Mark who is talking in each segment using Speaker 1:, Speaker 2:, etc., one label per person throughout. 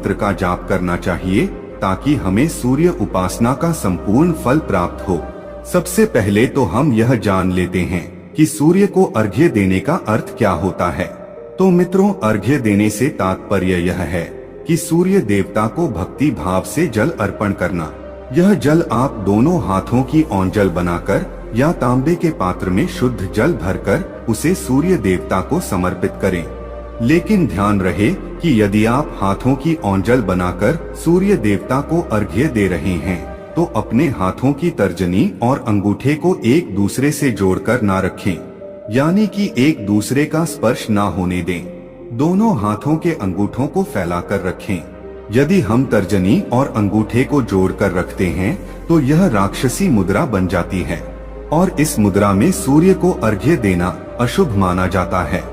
Speaker 1: मंत्र का जाप करना चाहिए ताकि हमें सूर्य उपासना का संपूर्ण फल प्राप्त हो। सबसे पहले तो हम यह जान लेते हैं कि सूर्य को अर्घ्य देने का अर्थ क्या होता है। तो मित्रों, अर्घ्य देने से तात्पर्य यह है कि सूर्य देवता को भक्ति भाव से जल अर्पण करना। यह जल आप दोनों हाथों की ओंजल बनाकर या तांबे के पात्र में शुद्ध जल भरकर उसे सूर्य देवता को समर्पित करें। लेकिन ध्यान रहे कि यदि आप हाथों की ओंजल बनाकर सूर्य देवता को अर्घ्य दे रहे हैं तो अपने हाथों की तर्जनी और अंगूठे को एक दूसरे से जोड़कर ना रखें, यानी कि एक दूसरे का स्पर्श ना होने दें। दोनों हाथों के अंगूठों को फैलाकर रखें। यदि हम तर्जनी और अंगूठे को जोड़कर रखते हैं तो यह राक्षसी मुद्रा बन जाती है और इस मुद्रा में सूर्य को अर्घ्य देना अशुभ माना जाता है।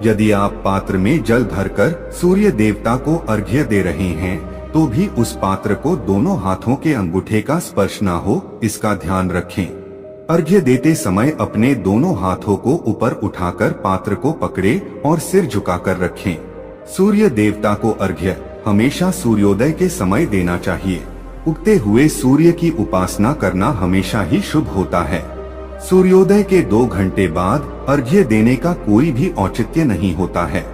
Speaker 1: यदि आप पात्र में जल भरकर सूर्य देवता को अर्घ्य दे रहे हैं तो भी उस पात्र को दोनों हाथों के अंगूठे का स्पर्श ना हो, इसका ध्यान रखें। अर्घ्य देते समय अपने दोनों हाथों को ऊपर उठाकर पात्र को पकड़े और सिर झुकाकर रखें। सूर्य देवता को अर्घ्य हमेशा सूर्योदय के समय देना चाहिए। उगते हुए सूर्य की उपासना करना हमेशा ही शुभ होता है। सूर्योदय के 2 घंटे बाद अर्घ्य देने का कोई भी औचित्य नहीं होता है।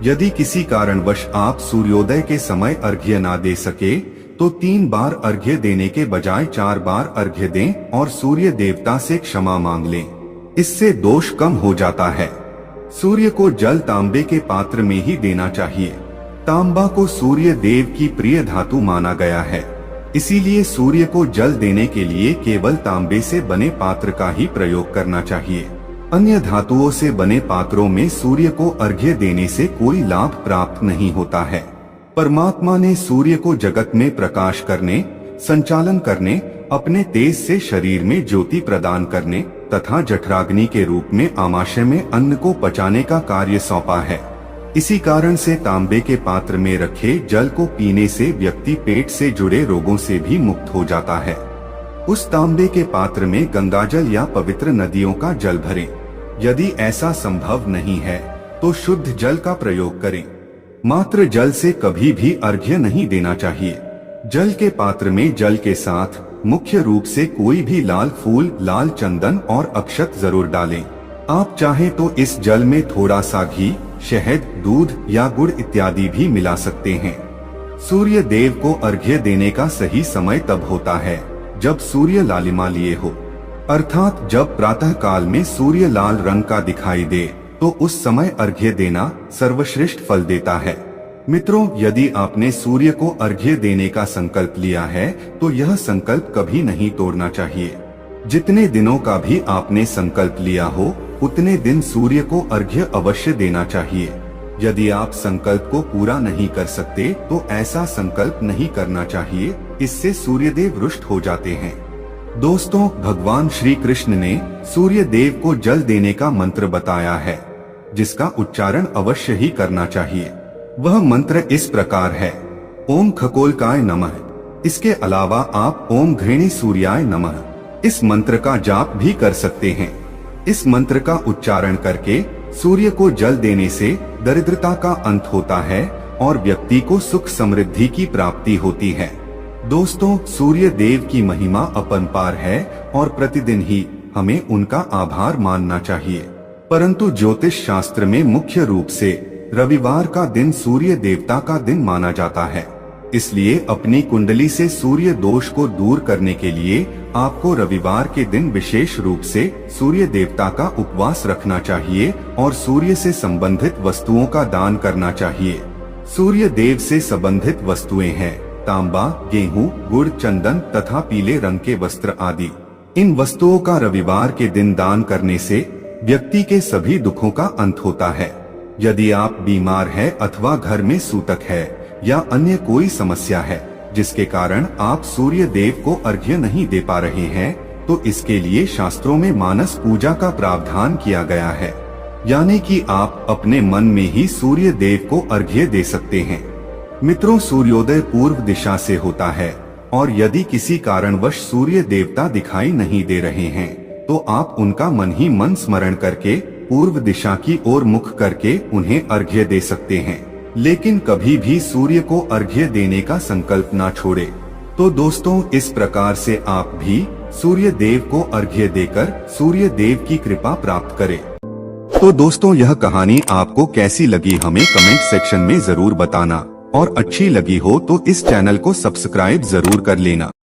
Speaker 1: यदि किसी कारणवश आप सूर्योदय के समय अर्घ्य ना दे सके तो 3 बार अर्घ्य देने के बजाय 4 बार अर्घ्य दें और सूर्य देवता से क्षमा मांग लें। इससे दोष कम हो जाता है। सूर्य को जल तांबे के पात्र में ही देना चाहिए। तांबा को सूर्य देव की प्रिय धातु माना गया है, इसीलिए सूर्य को जल देने के लिए केवल तांबे से बने पात्र का ही प्रयोग करना चाहिए। अन्य धातुओं से बने पात्रों में सूर्य को अर्घ्य देने से कोई लाभ प्राप्त नहीं होता है। परमात्मा ने सूर्य को जगत में प्रकाश करने, संचालन करने, अपने तेज से शरीर में ज्योति प्रदान करने तथा जठराग्नि के रूप में आमाशय में अन्न को पचाने का कार्य सौंपा है। इसी कारण से तांबे के पात्र में रखे जल को पीने से व्यक्ति पेट से जुड़े रोगों से भी मुक्त हो जाता है। उस तांबे के पात्र में गंगाजल या पवित्र नदियों का जल भरें। यदि ऐसा संभव नहीं है तो शुद्ध जल का प्रयोग करें। मात्र जल से कभी भी अर्घ्य नहीं देना चाहिए। जल के पात्र में जल के साथ मुख्य रूप से कोई भी लाल फूल, लाल चंदन और अक्षत जरूर डालें। आप चाहें तो इस जल में थोड़ा सा घी, शहद, दूध या गुड़ इत्यादि भी मिला सकते हैं। सूर्य देव को अर्घ्य देने का सही समय तब होता है जब सूर्य लालिमा लिए हो, अर्थात जब प्रातः काल में सूर्य लाल रंग का दिखाई दे तो उस समय अर्घ्य देना सर्वश्रेष्ठ फल देता है। मित्रों, यदि आपने सूर्य को अर्घ्य देने का संकल्प लिया है तो यह संकल्प कभी नहीं तोड़ना चाहिए। जितने दिनों का भी आपने संकल्प लिया हो उतने दिन सूर्य को अर्घ्य अवश्य देना चाहिए। यदि आप संकल्प को पूरा नहीं कर सकते तो ऐसा संकल्प नहीं करना चाहिए, इससे सूर्यदेव रुष्ट हो जाते हैं। दोस्तों, भगवान श्री कृष्ण ने सूर्य देव को जल देने का मंत्र बताया है जिसका उच्चारण अवश्य ही करना चाहिए। वह मंत्र इस प्रकार है, ओम खगोलकाय नमः। इसके अलावा आप ओम घृणी सूर्याय नमः इस मंत्र का जाप भी कर सकते हैं। इस मंत्र का उच्चारण करके सूर्य को जल देने से दरिद्रता का अंत होता है और व्यक्ति को सुख समृद्धि की प्राप्ति होती है। दोस्तों, सूर्य देव की महिमा अपरंपार है और प्रतिदिन ही हमें उनका आभार मानना चाहिए। परंतु ज्योतिष शास्त्र में मुख्य रूप से रविवार का दिन सूर्य देवता का दिन माना जाता है। इसलिए अपनी कुंडली से सूर्य दोष को दूर करने के लिए आपको रविवार के दिन विशेष रूप से सूर्य देवता का उपवास रखना चाहिए और सूर्य से संबंधित वस्तुओं का दान करना चाहिए। सूर्य देव से संबंधित वस्तुएं हैं तांबा, गेहूं, गुड़, चंदन तथा पीले रंग के वस्त्र आदि। इन वस्तुओं का रविवार के दिन दान करने से व्यक्ति के सभी दुखों का अंत होता है। यदि आप बीमार हैं अथवा घर में सूतक है या अन्य कोई समस्या है जिसके कारण आप सूर्य देव को अर्घ्य नहीं दे पा रहे हैं तो इसके लिए शास्त्रों में मानस पूजा का प्रावधान किया गया है, यानी कि आप अपने मन में ही सूर्य देव को अर्घ्य दे सकते हैं। मित्रों, सूर्योदय पूर्व दिशा से होता है और यदि किसी कारणवश सूर्य देवता दिखाई नहीं दे रहे हैं तो आप उनका मन ही मन स्मरण करके पूर्व दिशा की ओर मुख करके उन्हें अर्घ्य दे सकते हैं। लेकिन कभी भी सूर्य को अर्घ्य देने का संकल्प ना छोड़े। तो दोस्तों, इस प्रकार से आप भी सूर्य देव को अर्घ्य देकर सूर्य देव की कृपा प्राप्त करें। तो दोस्तों, यह कहानी आपको कैसी लगी हमें कमेंट सेक्शन में जरूर बताना, और अच्छी लगी हो तो इस चैनल को सब्सक्राइब जरूर कर लेना।